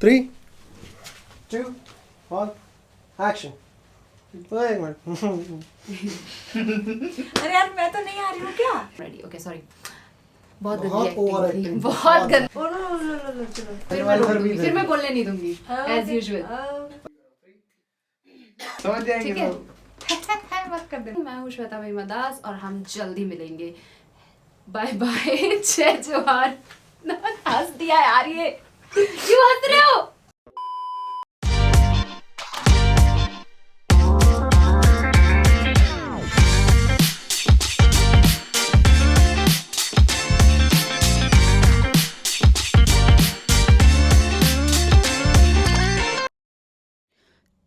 3, 2, 1, action. एक minute. अरे यार मैं तो नहीं आ रही हूँ क्या? रेडी ओके सॉरी बहुत बहुत गंदी over एक्टिंग acting, बहुत गंदी ओ नो चलो फिर मैं रोक दूंगी फिर मैं बोलने नहीं दूंगी एज यूजुअल समझ जाएंगे ठीक है सब। मत कर दे मैं हूँ श्वेता महिमा दास और हम जल्दी मिलेंगे बाय बाय जय जोहार हंस दिया यार ये क्यों हंस रहे हो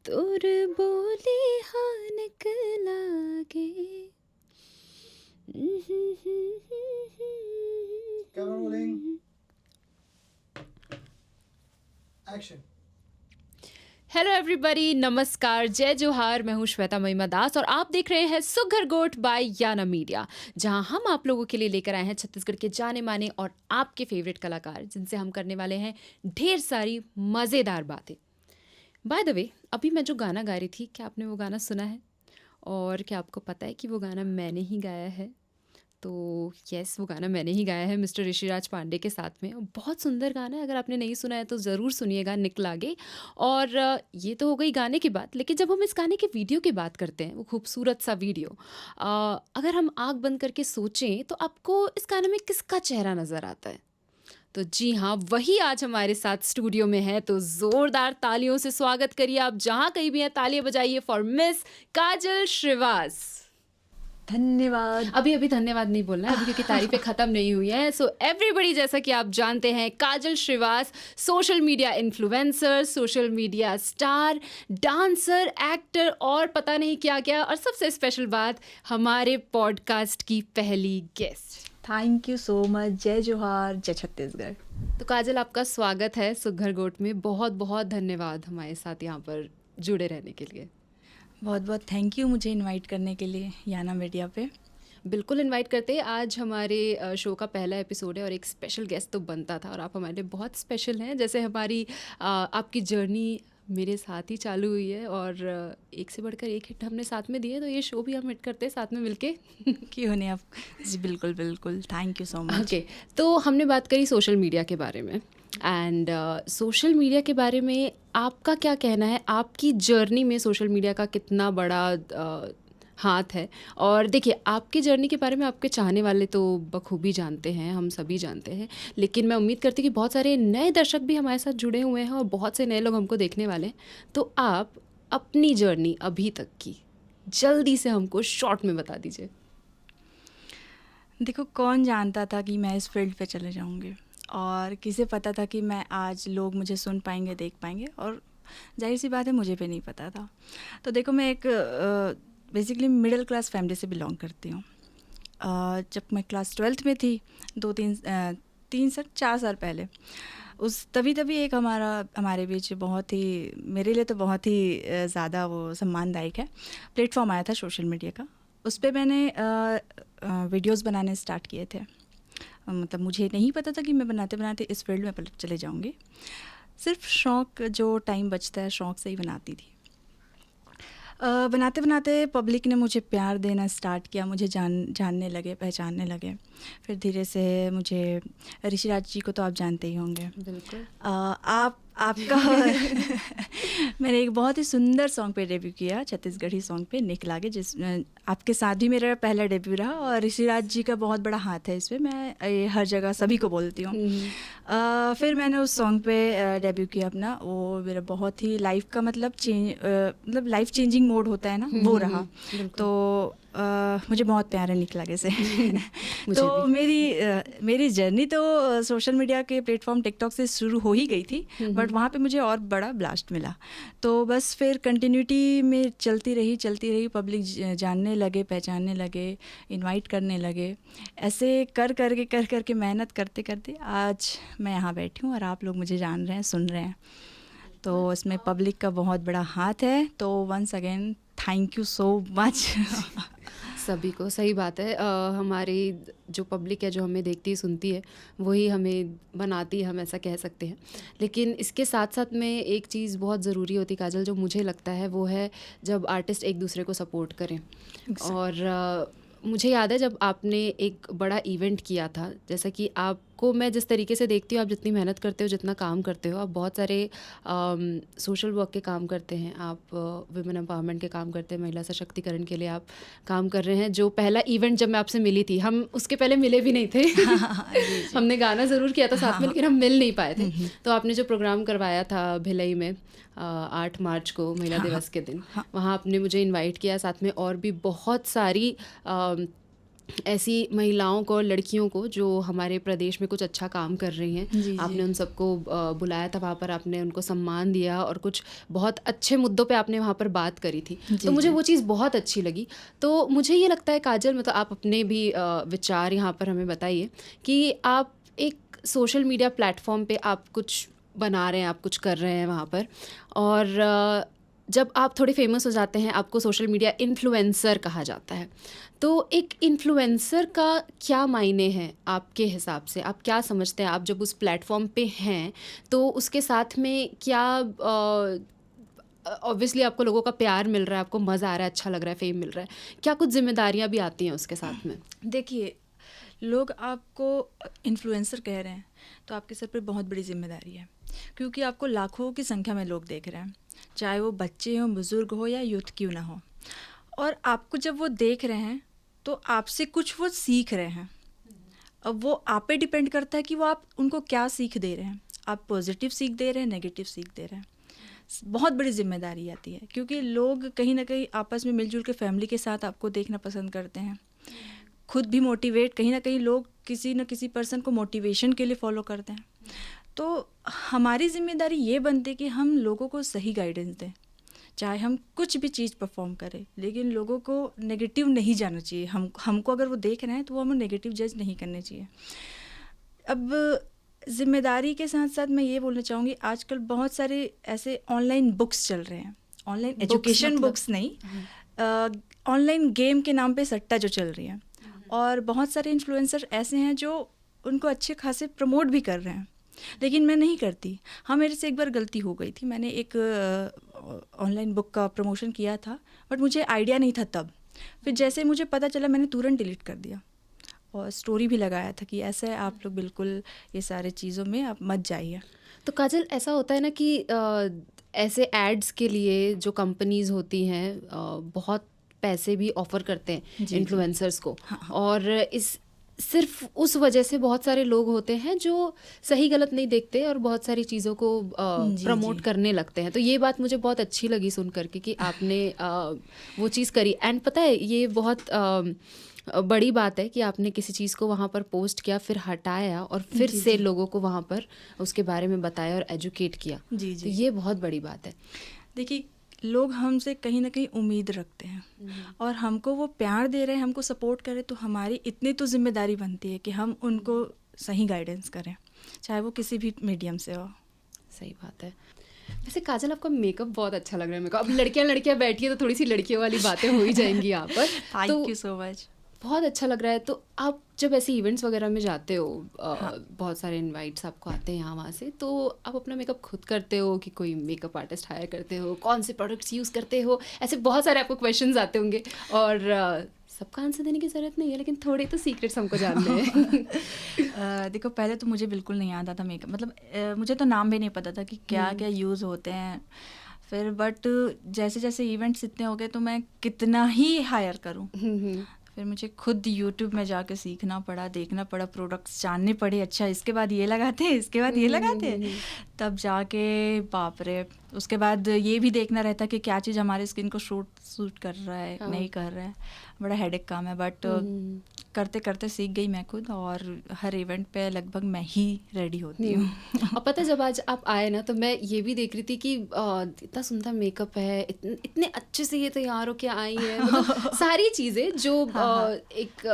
तोर बोले हाँ निकलागे camera rolling, action. Hello everybody नमस्कार जय जोहार मैं हूँ श्वेता महिमा दास और आप देख रहे हैं सुघर गोट बाय याना मीडिया जहां हम आप लोगों के लिए लेकर आए हैं छत्तीसगढ़ के जाने माने और आपके फेवरेट कलाकार जिनसे हम करने वाले हैं ढेर सारी मज़ेदार बातें बाय द वे अभी मैं जो गाना गा रही थी क्या आपने वो गाना सुना है और क्या आपको पता है कि वो गाना मैंने ही गाया है तो यस वो गाना मैंने ही गाया है मिस्टर ऋषिराज पांडे के साथ में और बहुत सुंदर गाना है अगर आपने नहीं सुना है तो ज़रूर सुनिएगा निकलागे और ये तो हो गई गाने की बात लेकिन जब हम इस गाने के वीडियो की बात करते हैं वो खूबसूरत सा वीडियो अगर हम आँख बंद करके सोचें तो आपको इस गाने में किसका चेहरा नज़र आता है तो जी हाँ वही आज हमारे साथ स्टूडियो में है तो ज़ोरदार तालियों से स्वागत करिए आप जहाँ कहीं भी हैं तालियां बजाइए फॉर मिस काजल श्रीवास धन्यवाद। अभी धन्यवाद नहीं बोलना है अभी क्योंकि तारीफें ख़त्म नहीं हुई हैं सो एवरीबडी जैसा कि आप जानते हैं Kajal Shrivas social media influencer social media star dancer actor और पता नहीं क्या क्या और सबसे स्पेशल बात हमारे पॉडकास्ट की पहली guest thank you so much. जय जोहार जय छत्तीसगढ़। तो काजल आपका स्वागत है सुघर गोट में बहुत बहुत धन्यवाद हमारे साथ यहाँ पर जुड़े रहने के लिए बहुत बहुत थैंक यू मुझे इनवाइट करने के लिए याना मीडिया पे। बिल्कुल इनवाइट करते हैं आज हमारे शो का पहला एपिसोड है और एक स्पेशल गेस्ट तो बनता था और आप हमारे लिए बहुत स्पेशल हैं जैसे हमारी आपकी जर्नी मेरे साथ ही चालू हुई है और एक से बढ़कर एक हिट हमने साथ में दिए तो ये शो भी हम हिट करते हैं साथ में मिलके क्यों नहीं आप जी बिल्कुल बिल्कुल thank you so much. Okay तो हमने बात करी सोशल मीडिया के बारे में एंड सोशल मीडिया के बारे में आपका क्या कहना है आपकी जर्नी में सोशल मीडिया का कितना बड़ा हाथ है और देखिए आपकी जर्नी के बारे में आपके चाहने वाले तो बखूबी जानते हैं हम सभी जानते हैं लेकिन मैं उम्मीद करती हूँ कि बहुत सारे नए दर्शक भी हमारे साथ जुड़े हुए हैं और बहुत से नए लोग हमको देखने वाले हैं तो आप अपनी जर्नी अभी तक की जल्दी से हमको शॉर्ट में बता दीजिए। देखो कौन जानता था कि मैं इस फील्ड पे चले जाऊंगी और किसे पता था कि मैं आज लोग मुझे सुन पाएंगे देख पाएंगे और जाहिर सी बात है मुझे भी नहीं पता था। तो देखो मैं एक बेसिकली मिडिल क्लास फैमिली से बिलोंग करती हूँ। जब मैं क्लास 12th में थी 4 साल पहले तभी एक हमारे बीच बहुत ही मेरे लिए तो बहुत ही ज़्यादा वो सम्मानदायक है प्लेटफॉर्म आया था सोशल मीडिया का। उस पर मैंने वीडियोस बनाने स्टार्ट किए थे। मतलब मुझे नहीं पता था कि मैं बनाते बनाते इस फील्ड में चले जाऊँगी। सिर्फ शौक़ जो टाइम बचता है शौक़ से ही बनाती थी। बनाते बनाते पब्लिक ने मुझे प्यार देना स्टार्ट किया मुझे जानने लगे पहचानने लगे। फिर धीरे से मुझे ऋषिराज जी को तो आप जानते ही होंगे। बिल्कुल आपका मैंने एक बहुत ही सुंदर सॉन्ग पे डेब्यू किया छत्तीसगढ़ी सॉन्ग पे निकलागे जिस आपके साथ भी मेरा पहला डेब्यू रहा और ऋषिराज जी का बहुत बड़ा हाथ है इस पर मैं ये हर जगह सभी को बोलती हूँ। फिर मैंने उस सॉन्ग पे डेब्यू किया अपना वो मेरा बहुत ही लाइफ का मतलब लाइफ चेंजिंग मोड होता है ना वो रहा। तो मुझे बहुत प्यारा निकलागे से तो मेरी जर्नी तो सोशल मीडिया के प्लेटफॉर्म टिकटॉक से शुरू हो ही गई थी बट वहाँ पे मुझे और बड़ा ब्लास्ट मिला। तो बस फिर कंटिन्यूटी में चलती रही पब्लिक जानने लगे पहचानने लगे इनवाइट करने लगे। ऐसे कर करके मेहनत करते करते आज मैं यहाँ बैठी हूँ और आप लोग मुझे जान रहे हैं सुन रहे हैं। तो इसमें पब्लिक का बहुत बड़ा हाथ है। तो once again thank you so much. सभी को सही बात है। हमारी जो पब्लिक है, जो हमें देखती है सुनती है, वही हमें बनाती है, हम ऐसा कह सकते हैं। लेकिन इसके साथ साथ में एक चीज़ बहुत ज़रूरी होती है काजल, जो मुझे लगता है वो है जब आर्टिस्ट एक दूसरे को सपोर्ट करें। और मुझे याद है जब आपने एक बड़ा इवेंट किया था, जैसा कि आपको मैं जिस तरीके से देखती हूँ, आप जितनी मेहनत करते हो, जितना काम करते हो, आप बहुत सारे सोशल वर्क के काम करते हैं, आप वुमेन एम्पावरमेंट के काम करते हैं, महिला सशक्तिकरण के लिए आप काम कर रहे हैं। जो पहला इवेंट जब मैं आपसे मिली थी, हम उसके पहले मिले भी नहीं थे। हमने गाना ज़रूर किया था साथ में, लेकिन हम मिल नहीं पाए थे। तो आपने जो प्रोग्राम करवाया था भिलई में 8 मार्च को महिला दिवस के दिन, वहाँ आपने मुझे इनवाइट किया, साथ में और भी बहुत सारी ऐसी महिलाओं को, लड़कियों को जो हमारे प्रदेश में कुछ अच्छा काम कर रही हैं। आपने उन सबको बुलाया था वहाँ पर, आपने उनको सम्मान दिया और कुछ बहुत अच्छे मुद्दों पे आपने वहाँ पर बात करी थी। तो मुझे वो चीज़ बहुत अच्छी लगी। तो मुझे ये लगता है काजल, मतलब आप अपने भी विचार यहाँ पर हमें बताइए कि आप एक सोशल मीडिया प्लेटफॉर्म पे आप कुछ बना रहे हैं, आप कुछ कर रहे हैं वहाँ पर, और जब आप थोड़े फेमस हो जाते हैं, आपको सोशल मीडिया इन्फ्लुएंसर कहा जाता है। तो एक इन्फ्लुएंसर का क्या मायने हैं आपके हिसाब से? आप क्या समझते हैं? आप जब उस प्लेटफॉर्म पे हैं तो उसके साथ में क्या ऑब्वियसली आपको लोगों का प्यार मिल रहा है, आपको मज़ा आ रहा है, अच्छा लग रहा है, फेम मिल रहा है, क्या कुछ जिम्मेदारियां भी आती हैं उसके साथ में? देखिए, लोग आपको इन्फ्लुएंसर कह रहे हैं तो आपके सर पे बहुत बड़ी जिम्मेदारी है, क्योंकि आपको लाखों की संख्या में लोग देख रहे हैं, चाहे वो बच्चे हों, बुज़ुर्ग हो या यूथ क्यों ना हो। और आपको जब वो देख रहे हैं तो आपसे कुछ वो सीख रहे हैं। अब वो आप पे डिपेंड करता है कि वो आप उनको क्या सीख दे रहे हैं। आप पॉजिटिव सीख दे रहे हैं, नेगेटिव सीख दे रहे हैं। बहुत बड़ी जिम्मेदारी आती है, क्योंकि लोग कहीं ना कहीं आपस में मिलजुल के फैमिली के साथ आपको देखना पसंद करते हैं। खुद भी मोटिवेट, कहीं ना कहीं लोग किसी न किसी पर्सन को मोटिवेशन के लिए फॉलो करते हैं। तो हमारी जिम्मेदारी ये बनती है कि हम लोगों को सही गाइडेंस दें, चाहे हम कुछ भी चीज़ परफॉर्म करें, लेकिन लोगों को नेगेटिव नहीं जाना चाहिए। हमको अगर वो देख रहे हैं तो वो हमें नेगेटिव जज नहीं करने चाहिए। अब जिम्मेदारी के साथ साथ मैं ये बोलना चाहूँगी, आजकल बहुत सारे ऐसे ऑनलाइन बुक्स चल रहे हैं, ऑनलाइन एजुकेशन बुक्स नहीं, ऑनलाइन गेम के नाम पे सट्टा जो चल रही है। और बहुत सारे इन्फ्लुएंसर ऐसे हैं जो उनको अच्छे खासे प्रमोट भी कर रहे हैं, लेकिन मैं नहीं करती। हाँ, मेरे से एक बार गलती हो गई थी, मैंने एक ऑनलाइन बुक का प्रमोशन किया था, बट मुझे आइडिया नहीं था तब। फिर जैसे मुझे पता चला, मैंने तुरंत डिलीट कर दिया और स्टोरी भी लगाया था कि ऐसा है, आप लोग बिल्कुल ये सारे चीज़ों में आप मत जाइए। तो काजल, ऐसा होता है ना कि ऐसे एड्स के लिए जो कंपनीज होती हैं बहुत पैसे भी ऑफर करते हैं इन्फ्लुएंसर्स को। हाँ। और इस सिर्फ उस वजह से बहुत सारे लोग होते हैं जो सही गलत नहीं देखते और बहुत सारी चीज़ों को प्रमोट करने लगते हैं। तो ये बात मुझे बहुत अच्छी लगी सुन करके कि आपने वो चीज़ करी। एंड पता है, ये बहुत बड़ी बात है कि आपने किसी चीज़ को वहाँ पर पोस्ट किया, फिर हटाया और फिर से लोगों को वहाँ पर उसके बारे में बताया और एजुकेट किया। तो ये बहुत बड़ी बात है। देखिए, लोग हमसे कहीं ना कहीं उम्मीद रखते हैं और हमको वो प्यार दे रहे हैं, हमको सपोर्ट करें, तो हमारी इतनी तो जिम्मेदारी बनती है कि हम उनको सही गाइडेंस करें, चाहे वो किसी भी मीडियम से हो। सही बात है। वैसे काजल, आपका मेकअप बहुत अच्छा लग रहा है मेरे को। अब लड़कियां बैठी है तो थोड़ी सी लड़कियों वाली बातें हो ही जाएंगी यहाँ पर। Thank you so much. बहुत अच्छा लग रहा है। तो आप जब ऐसे इवेंट्स वगैरह में जाते हो, बहुत सारे इनवाइट्स आपको आते हैं यहाँ वहाँ से, तो आप अपना मेकअप खुद करते हो कि कोई मेकअप आर्टिस्ट हायर करते हो? कौन से प्रोडक्ट्स यूज़ करते हो? ऐसे बहुत सारे आपको क्वेश्चंस आते होंगे और सबका आंसर देने की ज़रूरत नहीं है, लेकिन थोड़े तो सीक्रेट्स हमको जानने हैं। देखो, पहले तो मुझे बिल्कुल नहीं आता था मेकअप, मतलब मुझे तो नाम भी नहीं पता था कि क्या क्या यूज़ होते हैं। फिर बट जैसे जैसे इवेंट्स इतने हो गए तो मैं कितना ही हायर करूँ, फिर मुझे खुद यूट्यूब में जाके सीखना पड़ा, देखना पड़ा, प्रोडक्ट्स जानने पड़े। अच्छा, इसके बाद ये लगाते हैं, इसके बाद ये लगाते हैं, तब जाके बाप रे। उसके बाद ये भी देखना रहता कि क्या चीज़ हमारे स्किन को सूट कर रहा है, नहीं कर रहा है। बड़ा हेडेक काम है, बट करते करते सीख गई मैं खुद, और हर इवेंट पे लगभग मैं ही रेडी होती हूँ। और पता है, जब आज आप आए ना तो मैं ये भी देख रही थी कि इतना सुंदर मेकअप है, इतने अच्छे से ये तैयार होके आई है, मतलब सारी चीज़ें जो एक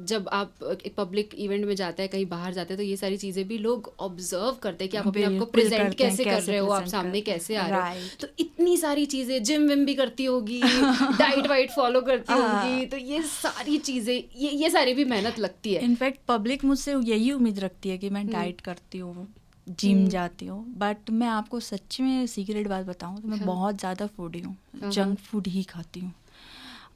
जब आप एक पब्लिक इवेंट में जाते हैं, कहीं बाहर जाते हैं, तो ये सारी चीज़ें भी लोग ऑब्जर्व करते हैं कि आप अपने आप को बिल्कुल प्रेजेंट करते हैं, कैसे कर कैसे रहे हो, आप present सामने करते हैं। कैसे आ रहे हो। Right. तो इतनी सारी चीज़ें, जिम विम भी करती होगी, डाइट वाइट फॉलो करती होगी, तो ये सारी चीज़ें, ये सारी भी मेहनत लगती है। इनफैक्ट पब्लिक मुझसे यही उम्मीद रखती है कि मैं डाइट करती हूँ, जिम जाती हूँ, बट मैं आपको सच में सीक्रेट बात बताऊँ तो मैं बहुत ज़्यादा फूडी हूँ, जंक फूड ही खाती हूँ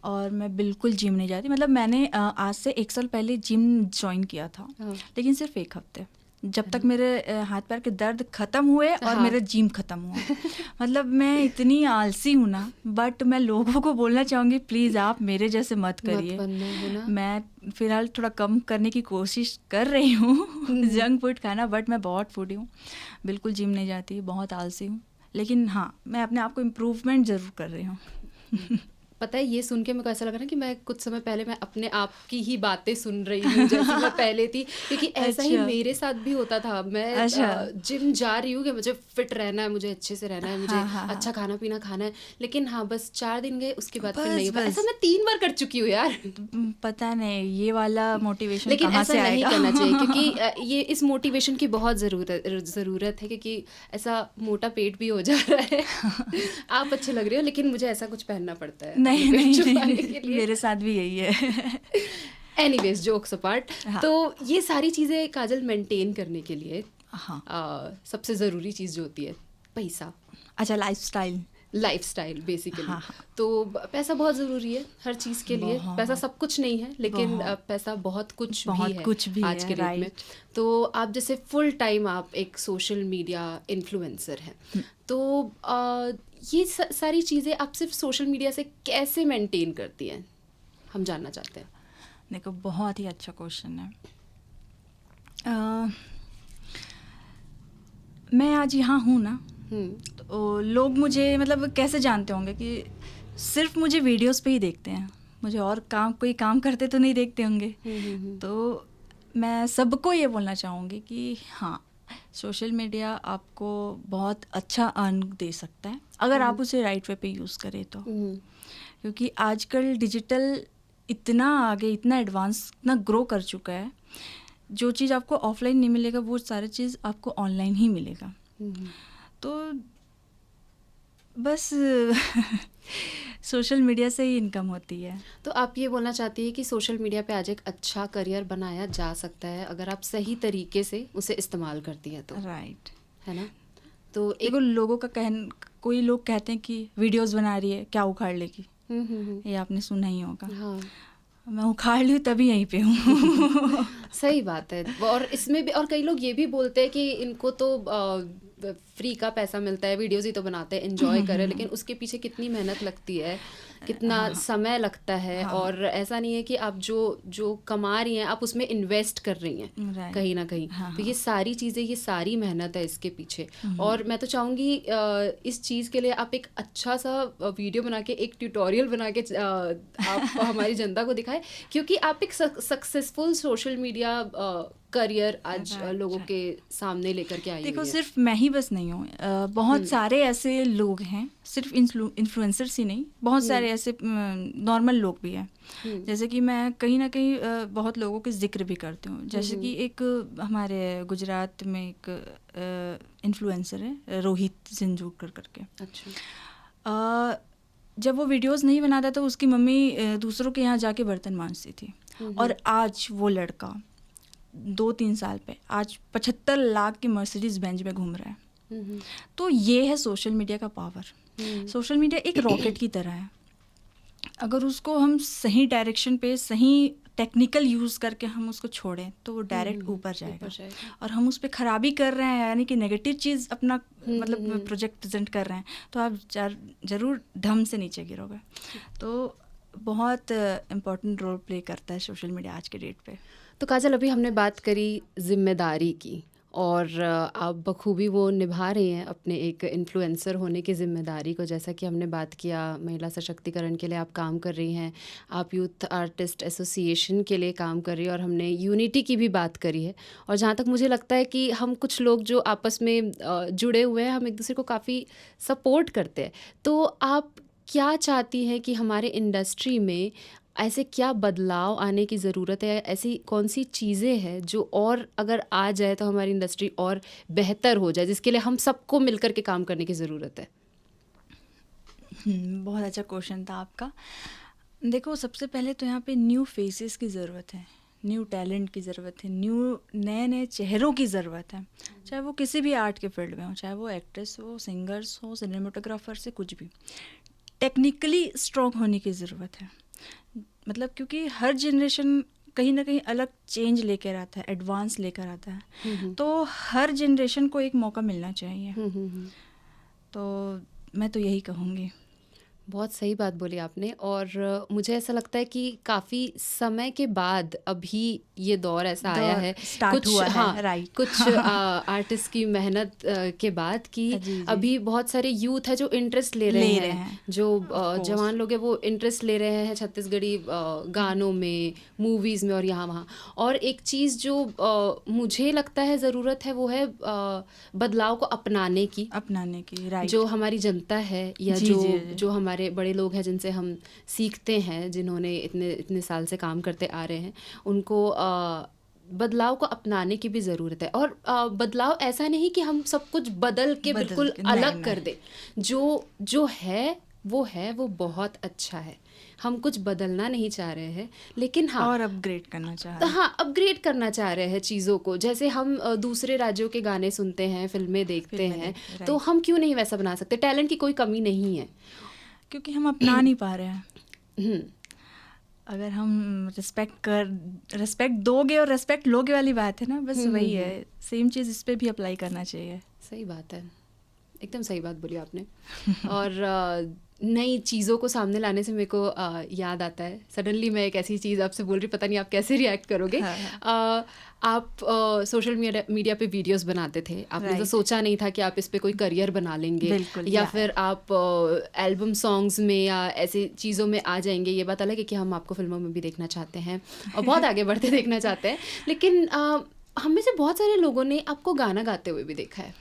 और मैं बिल्कुल जिम नहीं जाती। मतलब मैंने आज से 1 साल पहले जिम ज्वाइन किया था, लेकिन सिर्फ 1 हफ्ते, जब तक मेरे हाथ पैर के दर्द ख़त्म हुए और मेरा जिम ख़त्म हुआ। मतलब मैं इतनी आलसी हूँ ना, बट मैं लोगों को बोलना चाहूँगी प्लीज़ आप मेरे जैसे मत करिए। बनना हो ना। मैं फ़िलहाल थोड़ा कम करने की कोशिश कर रही हूँ जंक फूड खाना, बट मैं बहुत फूडी हूँ, बिल्कुल जिम नहीं जाती, बहुत आलसी हूँ। लेकिन हाँ, मैं अपने आप को इम्प्रूवमेंट ज़रूर कर रही हूँ। पता है, ये सुन के मेरे को ऐसा लग रहा है कि मैं कुछ समय पहले मैं अपने आप की ही बातें सुन रही हूँ जैसे मैं पहले थी, क्योंकि ऐसा ही अच्छा। मेरे साथ भी होता था। मैं अच्छा। जिम जा रही हूँ कि मुझे फिट रहना है, मुझे अच्छे से रहना है, मुझे हाँ। अच्छा खाना पीना खाना है, लेकिन हाँ बस 4 दिन गए, उसके बाद फिर बस, नहीं हो पाया। बस। ऐसा मैं 3 बार कर चुकी हूँ यार। पता नहीं ये वाला मोटिवेशन लेकिन कहाँ ऐसा से नहीं आएगा। करना चाहिए, क्योंकि ये इस मोटिवेशन की बहुत ज़रूरत है, क्योंकि ऐसा मोटा पेट भी हो जा रहा है। आप अच्छे लग रहे हो, लेकिन मुझे ऐसा कुछ पहनना पड़ता है नहीं पेट नहीं, छुपाने नहीं के लिए। मेरे साथ भी यही है। एनीवेज, जोक्स अपार्ट, हाँ। तो ये सारी चीज़ें काजल मेंटेन करने के लिए हाँ। सबसे ज़रूरी चीज़ जो होती है पैसा, अच्छा, लाइफस्टाइल। Lifestyle basically. हाँ, हाँ। तो पैसा बहुत ज़रूरी है हर चीज़ के लिए। बहुत। पैसा सब कुछ नहीं है, लेकिन बहुत। पैसा बहुत कुछ भी है आज है, के डेट में। तो आप जैसे फुल टाइम आप एक सोशल मीडिया इन्फ्लुएंसर हैं, तो ये सारी चीज़ें आप सिर्फ सोशल मीडिया से कैसे मेंटेन करती हैं, हम जानना चाहते हैं। देखो, बहुत ही अच्छा क्वेश्चन है। मैं आज यहाँ हूँ ना, तो लोग मुझे मतलब कैसे जानते होंगे कि सिर्फ मुझे वीडियोस पे ही देखते हैं, मुझे और कोई काम करते तो नहीं देखते होंगे। तो मैं सबको ये बोलना चाहूँगी कि हाँ, सोशल मीडिया आपको बहुत अच्छा अर्न दे सकता है अगर आप उसे राइट वे पे यूज़ करें तो। क्योंकि आजकल डिजिटल इतना आगे, इतना एडवांस, इतना ग्रो कर चुका है, जो चीज़ आपको ऑफलाइन नहीं मिलेगा वो सारी चीज़ आपको ऑनलाइन ही मिलेगा। तो बस सोशल मीडिया से ही इनकम होती है। तो आप ये बोलना चाहती है कि सोशल मीडिया पे आज एक अच्छा करियर बनाया जा सकता है अगर आप सही तरीके से उसे इस्तेमाल करती है तो, राइट, है ना? तो एक देखो, लोगों का कोई लोग कहते हैं कि वीडियोस बना रही है, क्या उखाड़ लेगी। ये आपने सुना ही होगा। हाँ, मैं उखाड़ ली तभी यहीं पे हूँ। सही बात है। और इसमें भी और कई लोग ये भी बोलते हैं कि इनको तो फ्री का पैसा मिलता है, वीडियोस ही तो बनाते हैं, एंजॉय करें, लेकिन उसके पीछे कितनी मेहनत लगती है, कितना समय लगता है। और ऐसा नहीं है कि आप जो कमा रही हैं आप उसमें इन्वेस्ट कर रही हैं कहीं ना कहीं। तो ये सारी चीज़ें, ये सारी मेहनत है इसके पीछे। और मैं तो चाहूँगी इस चीज़ के लिए आप एक अच्छा सा वीडियो बना के, एक ट्यूटोरियल बना के आप हमारी जनता को दिखाएं, क्योंकि आप एक सक्सेसफुल सोशल मीडिया करियर आज लोगों के सामने लेकर के आई। देखो, सिर्फ मैं ही बस नहीं हूँ, बहुत सारे ऐसे लोग हैं, सिर्फ इन्फ्लुएंसर्स ही नहीं, बहुत सारे ऐसे नॉर्मल लोग भी हैं। जैसे कि मैं कहीं ना कहीं बहुत लोगों के जिक्र भी करती हूँ। जैसे कि एक हमारे गुजरात में एक इन्फ्लुएंसर है, रोहित जिंजूकर करके। अच्छा। जब वो वीडियोस नहीं बनाता तो उसकी मम्मी दूसरों के यहाँ जाके बर्तन मांजती थी, और आज वो लड़का 2-3 साल पे आज 75 लाख की मर्सिडीज बेंज में घूम रहा है। तो ये है सोशल मीडिया का पावर। सोशल मीडिया एक रॉकेट की तरह है, अगर उसको हम सही डायरेक्शन पे, सही टेक्निकल यूज़ करके हम उसको छोड़ें तो वो डायरेक्ट ऊपर जाएगा। और हम उस पर खराबी कर रहे हैं, यानी कि नेगेटिव चीज़ अपना मतलब प्रोजेक्ट प्रेजेंट कर रहे हैं, तो आप ज़रूर धम से नीचे गिरोगे। तो बहुत इम्पोर्टेंट रोल प्ले करता है सोशल मीडिया आज के डेट पे। तो काजल, अभी हमने बात करी जिम्मेदारी की, और आप बखूबी वो निभा रही हैं अपने एक इन्फ्लुएंसर होने की ज़िम्मेदारी को। जैसा कि हमने बात किया, महिला सशक्तिकरण के लिए आप काम कर रही हैं, आप यूथ आर्टिस्ट एसोसिएशन के लिए काम कर रही हैं, और हमने यूनिटी की भी बात करी है। और जहाँ तक मुझे लगता है कि हम कुछ लोग जो आपस में जुड़े हुए हैं, हम एक दूसरे को काफ़ी सपोर्ट करते हैं। तो आप क्या चाहती हैं कि हमारे इंडस्ट्री में ऐसे क्या बदलाव आने की ज़रूरत है? ऐसी कौन सी चीज़ें हैं जो और अगर आ जाए तो हमारी इंडस्ट्री और बेहतर हो जाए, जिसके लिए हम सबको मिलकर के काम करने की ज़रूरत है? बहुत अच्छा क्वेश्चन था आपका। देखो, सबसे पहले तो यहाँ पे न्यू फेसेस की ज़रूरत है, न्यू टैलेंट की ज़रूरत है, नए नए चेहरों की ज़रूरत है, चाहे वो किसी भी आर्ट के फील्ड में हो, चाहे वो एक्ट्रेस हो, सिंगर्स हो, सिनेमाटोग्राफर से कुछ भी। टेक्निकली स्ट्रॉन्ग होने की ज़रूरत है, मतलब क्योंकि हर जनरेशन कहीं ना कहीं अलग चेंज लेकर आता है, एडवांस लेकर आता है, तो हर जनरेशन को एक मौका मिलना चाहिए। तो मैं तो यही कहूँगी। बहुत सही बात बोली आपने। और मुझे ऐसा लगता है कि काफ़ी समय के बाद अभी ये दौर ऐसा आया है, स्टार्ट हुआ है, राइट। कुछ आर्टिस्ट की मेहनत के बाद कि जी। अभी बहुत सारे यूथ है जो इंटरेस्ट ले रहे हैं, जो जवान लोग हैं वो इंटरेस्ट ले रहे हैं छत्तीसगढ़ी गानों में, मूवीज़ में और यहाँ वहाँ। और एक चीज़ जो मुझे लगता है ज़रूरत है वो है बदलाव को अपनाने की, राइट। जो हमारी जनता है या जो हमारे बड़े लोग हैं जिनसे हम सीखते हैं, जिन्होंने इतने साल से काम करते आ रहे हैं, उनको बदलाव को अपनाने की भी ज़रूरत है। और बदलाव ऐसा नहीं कि हम सब कुछ बदल के बिल्कुल अलग कर दे। जो है वो बहुत अच्छा है, हम कुछ बदलना नहीं चाह रहे हैं, लेकिन हाँ, और अपग्रेड करना चाह रहे हैं। हाँ, अपग्रेड करना चाह रहे हैं चीज़ों को। जैसे हम दूसरे राज्यों के गाने सुनते हैं, फिल्में देखते हैं, तो हम क्यों नहीं वैसा बना सकते? टैलेंट की कोई कमी नहीं है, क्योंकि हम अपना नहीं पा रहे हैं। अगर हम रिस्पेक्ट दोगे और रिस्पेक्ट लोगे वाली बात है ना, बस वही है। सेम चीज़ इस पे भी अप्लाई करना चाहिए। सही बात है, एकदम सही बात बोली आपने। और नई चीज़ों को सामने लाने से मेरे को याद आता है, सडनली मैं एक ऐसी चीज़ आपसे बोल रही, पता नहीं आप कैसे रिएक्ट करोगे। आप सोशल मीडिया पे वीडियोस बनाते थे, आपने तो सोचा नहीं था कि आप इस पे कोई करियर बना लेंगे, या फिर आप एल्बम सॉन्ग्स में या ऐसी चीज़ों में आ जाएंगे। ये बात अलग है कि हम आपको फिल्मों में भी देखना चाहते हैं और बहुत आगे बढ़ते देखना चाहते हैं, लेकिन हम में से बहुत सारे लोगों ने आपको गाना गाते हुए भी देखा है।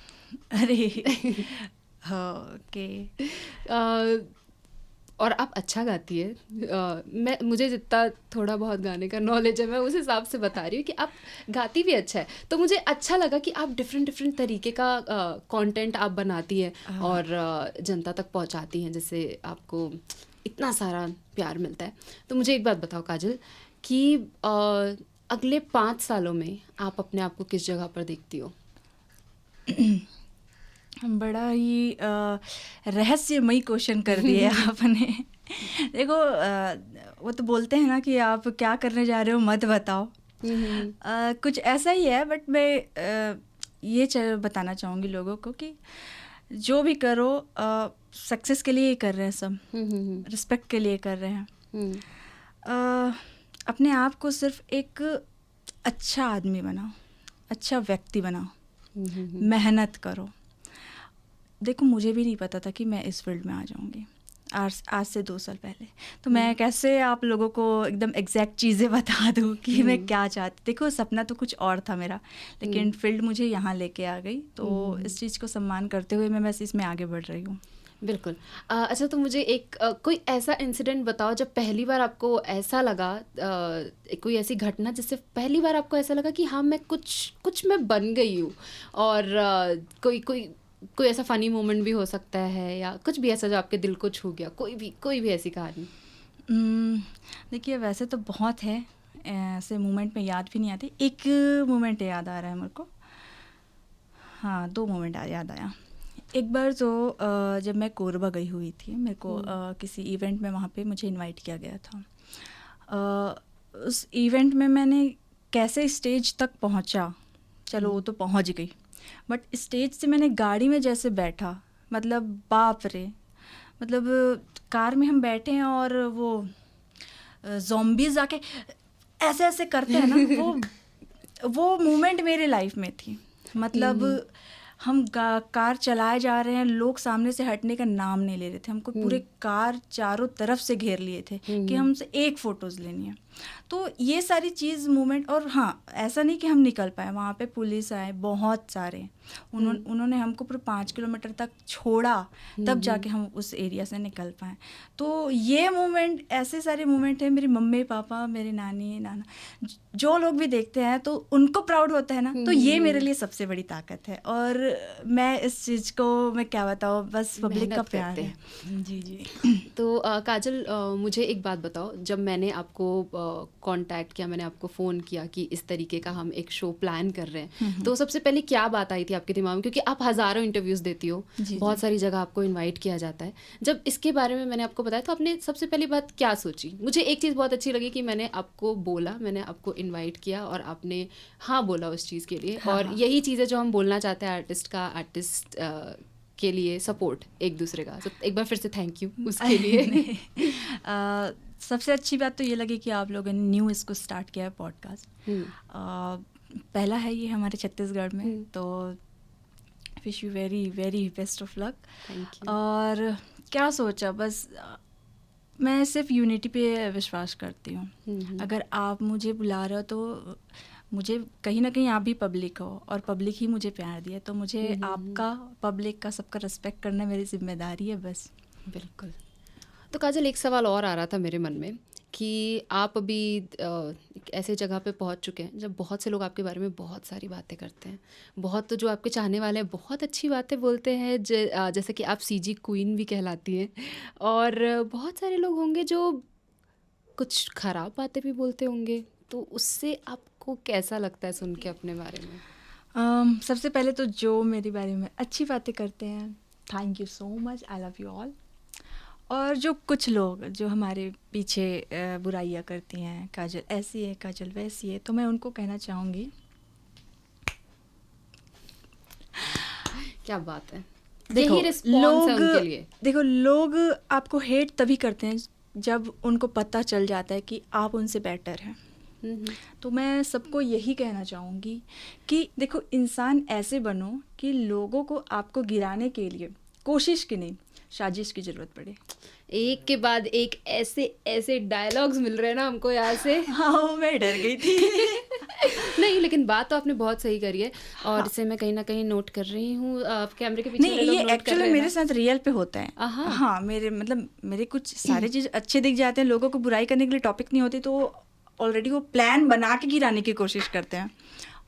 अरे ओके। और आप अच्छा गाती है। मुझे जितना थोड़ा बहुत गाने का नॉलेज है, मैं उस हिसाब से बता रही हूँ कि आप गाती भी अच्छा है। तो मुझे अच्छा लगा कि आप डिफरेंट तरीके का कंटेंट आप बनाती है और जनता तक पहुँचाती हैं, जिससे आपको इतना सारा प्यार मिलता है। तो मुझे एक बात बताओ काजल कि अगले 5 सालों में आप अपने आप को किस जगह पर देखती हो? बड़ा ही रहस्यमयी क्वेश्चन कर दिए आपने। देखो, वो तो बोलते हैं ना कि आप क्या करने जा रहे हो मत बताओ। कुछ ऐसा ही है, बट मैं ये बताना चाहूँगी लोगों को कि जो भी करो सक्सेस के लिए ही कर रहे हैं सब, रिस्पेक्ट के लिए कर रहे हैं। अपने आप को सिर्फ एक अच्छा आदमी बनाओ, अच्छा व्यक्ति बनाओ, मेहनत करो। देखो, मुझे भी नहीं पता था कि मैं इस फील्ड में आ जाऊंगी आज से 2 साल पहले। तो मैं कैसे आप लोगों को एकदम एग्जैक्ट चीज़ें बता दूँ कि मैं क्या चाहती। देखो, सपना तो कुछ और था मेरा, लेकिन फील्ड मुझे यहाँ लेके आ गई। तो इस चीज़ को सम्मान करते हुए मैं बस इसमें आगे बढ़ रही हूँ। बिल्कुल। अच्छा, तो मुझे एक कोई ऐसा इंसिडेंट बताओ जब पहली बार आपको ऐसा लगा, कोई ऐसी घटना जिससे पहली बार आपको ऐसा लगा कि हाँ, मैं कुछ मैं बन गई हूँ। और कोई ऐसा फ़नी मोमेंट भी हो सकता है, या कुछ भी ऐसा जो आपके दिल को छू गया, कोई भी ऐसी कहानी। देखिए, वैसे तो बहुत है, ऐसे मोमेंट में याद भी नहीं आती। एक मोमेंट याद आ रहा है मेरे को। हाँ, 2 मोमेंट याद आया। एक बार तो जब मैं कोरबा गई हुई थी, मेरे को किसी इवेंट में वहाँ पे मुझे इनवाइट किया गया था। उस इवेंट में मैंने कैसे स्टेज तक पहुँचा, चलो वो तो पहुँच गई, बट स्टेज से मैंने गाड़ी में जैसे बैठा, मतलब बाप रे, मतलब कार में हम बैठे हैं और वो ज़ॉम्बीज़ आके ऐसे ऐसे करते हैं ना, वो मोमेंट मेरे लाइफ में थी। मतलब हम कार चलाए जा रहे हैं, लोग सामने से हटने का नाम नहीं ले रहे थे, हमको पूरे कार चारों तरफ से घेर लिए थे कि हमसे एक फ़ोटोज़ लेनी है। तो ये सारी चीज़ मूवमेंट, और हाँ ऐसा नहीं कि हम निकल पाए, वहाँ पे पुलिस आए बहुत सारे, उन्होंने हमको पूरे 5 किलोमीटर तक छोड़ा, तब जाके हम उस एरिया से निकल पाए। तो ये मूवमेंट, ऐसे सारे मूवमेंट हैं, मेरी मम्मी पापा, मेरे नानी नाना, जो लोग भी देखते हैं तो उनको प्राउड होता है ना, तो ये मेरे लिए सबसे बड़ी ताकत है। और मैं इस चीज़ को मैं क्या बताऊँ, बस पब्लिक का मेहनत प्यार करते है। जी जी। तो काजल, मुझे एक बात बताओ, जब मैंने आपको कांटेक्ट किया, मैंने आपको फ़ोन किया कि इस तरीके का हम एक शो प्लान कर रहे हैं, तो सबसे पहले क्या बात आई थी आपके दिमाग में? क्योंकि आप हज़ारों इंटरव्यूज़ देती हो, बहुत सारी जगह आपको इनवाइट किया जाता है। जब इसके बारे में मैंने आपको बताया तो आपने सबसे पहली बात क्या सोची? मुझे एक चीज़ बहुत अच्छी लगी कि मैंने आपको बोला, मैंने आपको इनवाइट किया और आपने हाँ बोला उस चीज़ के लिए। और यही चीज़ है जो हम बोलना चाहते हैं आर्टिस्ट के लिए, सपोर्ट एक दूसरे का। तो एक बार फिर से थैंक यू उसके लिए। सबसे अच्छी बात तो ये लगी कि आप लोगों ने न्यू इसको स्टार्ट किया है पॉडकास्ट। पहला है ये हमारे छत्तीसगढ़ में, तो wish you very very best of luck. Thank you. और क्या सोचा, बस मैं सिर्फ यूनिटी पे विश्वास करती हूँ। अगर आप मुझे बुला रहे हो तो मुझे कहीं ना कहीं आप भी पब्लिक हो, और पब्लिक ही मुझे प्यार दिया, तो मुझे आपका, पब्लिक का, सबका रिस्पेक्ट करना मेरी जिम्मेदारी है बस। बिल्कुल। तो काजल, एक सवाल और आ रहा था मेरे मन में कि आप अभी एक ऐसे जगह पे पहुंच चुके हैं जब बहुत से लोग आपके बारे में बहुत सारी बातें करते हैं, बहुत, तो जो आपके चाहने वाले हैं बहुत अच्छी बातें बोलते हैं, जैसे कि आप सीजी क्वीन भी कहलाती हैं, और बहुत सारे लोग होंगे जो कुछ ख़राब बातें भी बोलते होंगे, तो उससे आपको कैसा लगता है सुन के अपने बारे में? सबसे पहले तो जो मेरे बारे में अच्छी बातें करते हैं, thank you so much, I love you all. और जो कुछ लोग जो हमारे पीछे बुराइयां करती हैं, काजल ऐसी है, काजल वैसी है, तो मैं उनको कहना चाहूँगी, क्या बात है, देखो यही रिस्पॉन्स है उनके लिए। देखो, लोग आपको हेट तभी करते हैं जब उनको पता चल जाता है कि आप उनसे बेटर हैं। तो मैं सबको यही कहना चाहूँगी कि देखो, इंसान ऐसे बनो कि लोगों को आपको गिराने के लिए कोशिश की नहीं, साजिश की ज़रूरत पड़े। एक के बाद एक ऐसे ऐसे डायलॉग्स मिल रहे हैं ना हमको यहाँ से। हाँ, मैं डर गई थी। नहीं, लेकिन बात तो आपने बहुत सही करी है, और इसे मैं कहीं ना कहीं नोट कर रही हूँ। कैमरे के पीछे नहीं, ये एक्चुअली मेरे साथ रियल पे होता है। हाँ, मेरे कुछ सारे चीज़ अच्छे दिख जाते हैं, लोगों को बुराई करने के लिए टॉपिक नहीं होती, तो ऑलरेडी वो प्लान बना के गिराने की कोशिश करते हैं,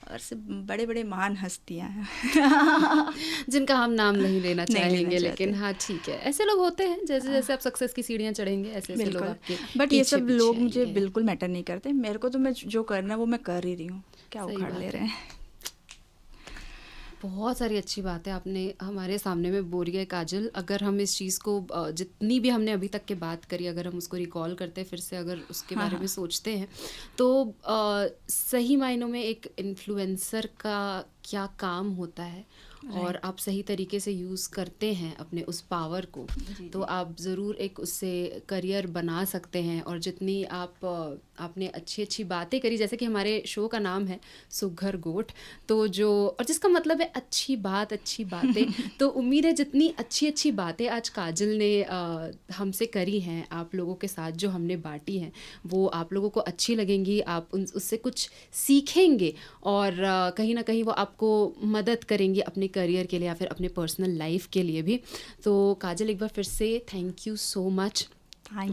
और से बड़े बड़े महान हस्तियाँ हैं जिनका हम नाम नहीं लेना चाहेंगे, लेकिन हाँ ठीक है, ऐसे लोग होते हैं। जैसे जैसे आप सक्सेस की सीढ़ियाँ चढ़ेंगे, ऐसे ऐसे लोग आपके बट ये सब लोग मुझे बिल्कुल मैटर नहीं करते। मेरे को तो मैं जो करना है वो मैं कर ही रही हूँ, क्या उखाड़ ले रहे हैं। बहुत सारी अच्छी बातें आपने हमारे सामने में बोली है काजल। अगर हम इस चीज़ को, जितनी भी हमने अभी तक के बात करी, अगर हम उसको रिकॉल करते हैं फिर से, अगर उसके बारे में सोचते हैं, तो सही मायनों में एक इन्फ्लुएंसर का क्या काम होता है, और आप सही तरीके से यूज़ करते हैं अपने उस पावर को, तो आप ज़रूर एक उससे करियर बना सकते हैं। और जितनी आपने अच्छी अच्छी बातें करी, जैसे कि हमारे शो का नाम है सुघर गोट, तो जो, और जिसका मतलब है अच्छी बात, अच्छी बातें तो उम्मीद है जितनी अच्छी अच्छी बातें आज काजल ने हमसे करी हैं, आप लोगों के साथ जो हमने बांटी हैं, वो आप लोगों को अच्छी लगेंगी, आप उससे कुछ सीखेंगे, और कहीं ना कहीं वो आपको मदद करेंगे अपने करियर के लिए या फिर अपने पर्सनल लाइफ के लिए भी। तो काजल, एक बार फिर से थैंक यू सो मच,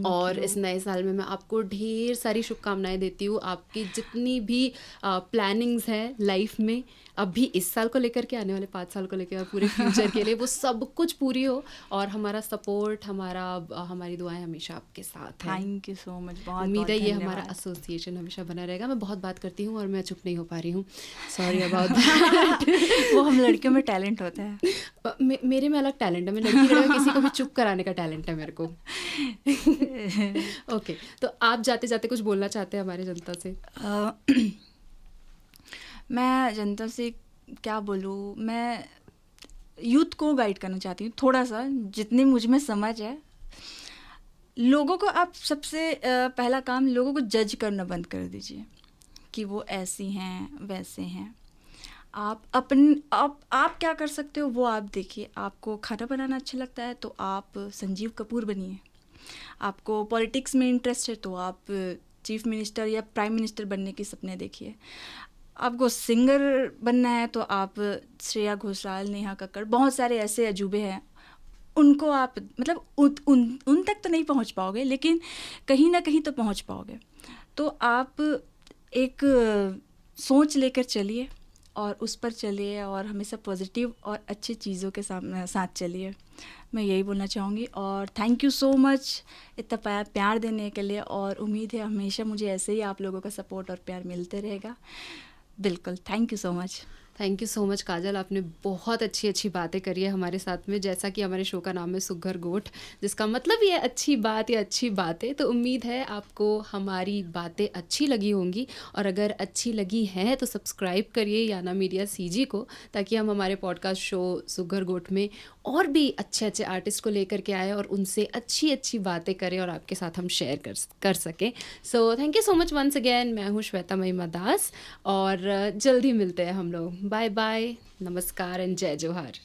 और इस नए साल में मैं आपको ढेर सारी शुभकामनाएं देती हूँ। आपकी जितनी भी प्लानिंग्स हैं लाइफ में, अभी इस साल को लेकर के, आने वाले 5 साल को लेकर, और पूरे फ्यूचर के लिए, वो सब कुछ पूरी हो, और हमारा सपोर्ट, हमारी दुआएं हमेशा आपके साथ हैं। थैंक यू सो मच, बहुत उम्मीद है ये हमारा एसोसिएशन हमेशा बना रहेगा। मैं बहुत बात करती हूँ और मैं चुप नहीं हो पा रही हूँ, सॉरी अबाउट दैट। वो हम लड़कियों में टैलेंट होता है। मेरे में अलग टैलेंट है, मैं लड़की लड़का किसी को भी चुप कराने का टैलेंट है मेरे को। ओके, तो आप जाते जाते कुछ बोलना चाहते हैं हमारे जनता से? मैं जनता से क्या बोलूँ, मैं यूथ को गाइड करना चाहती हूँ थोड़ा सा, जितनी मुझ में समझ है। लोगों को आप सबसे पहला काम, लोगों को जज करना बंद कर दीजिए कि वो ऐसी हैं वैसे हैं। आप क्या कर सकते हो वो आप देखिए। आपको खाना बनाना अच्छा लगता है तो आप संजीव कपूर बनिए। आपको पॉलिटिक्स में इंटरेस्ट है तो आप चीफ मिनिस्टर या प्राइम मिनिस्टर बनने की सपने देखिए। आपको सिंगर बनना है तो आप श्रेया घोषाल, नेहा कक्कड़, बहुत सारे ऐसे अजूबे हैं, उनको आप मतलब उन तक तो नहीं पहुंच पाओगे, लेकिन कहीं ना कहीं तो पहुंच पाओगे। तो आप एक सोच लेकर चलिए और उस पर चलिए और हमेशा पॉजिटिव और अच्छी चीज़ों के साथ चलिए। मैं यही बोलना चाहूँगी और थैंक यू सो मच इतना प्यार देने के लिए, और उम्मीद है हमेशा मुझे ऐसे ही आप लोगों का सपोर्ट और प्यार मिलते रहेगा। बिल्कुल, thank you so much. Thank you so much Kajal, आपने बहुत अच्छी अच्छी बातें करी है हमारे साथ में। जैसा कि हमारे शो का नाम है सुघर गोट, जिसका मतलब ये अच्छी बात या अच्छी बातें। तो उम्मीद है आपको हमारी बातें अच्छी लगी होंगी, और अगर अच्छी लगी हैं तो सब्सक्राइब करिए याना मीडिया सीजी को, ताकि हम हमारे पॉडकास्ट शो सुघर गोट में और भी अच्छे अच्छे आर्टिस्ट को लेकर के आए और उनसे अच्छी अच्छी बातें करें और आपके साथ हम शेयर कर सकें। So thank you so much once again. मैं हूँ श्वेता महिमा दास और जल्दी मिलते हैं हम लोग। बाय बाय, नमस्कार एंड जय जोहार।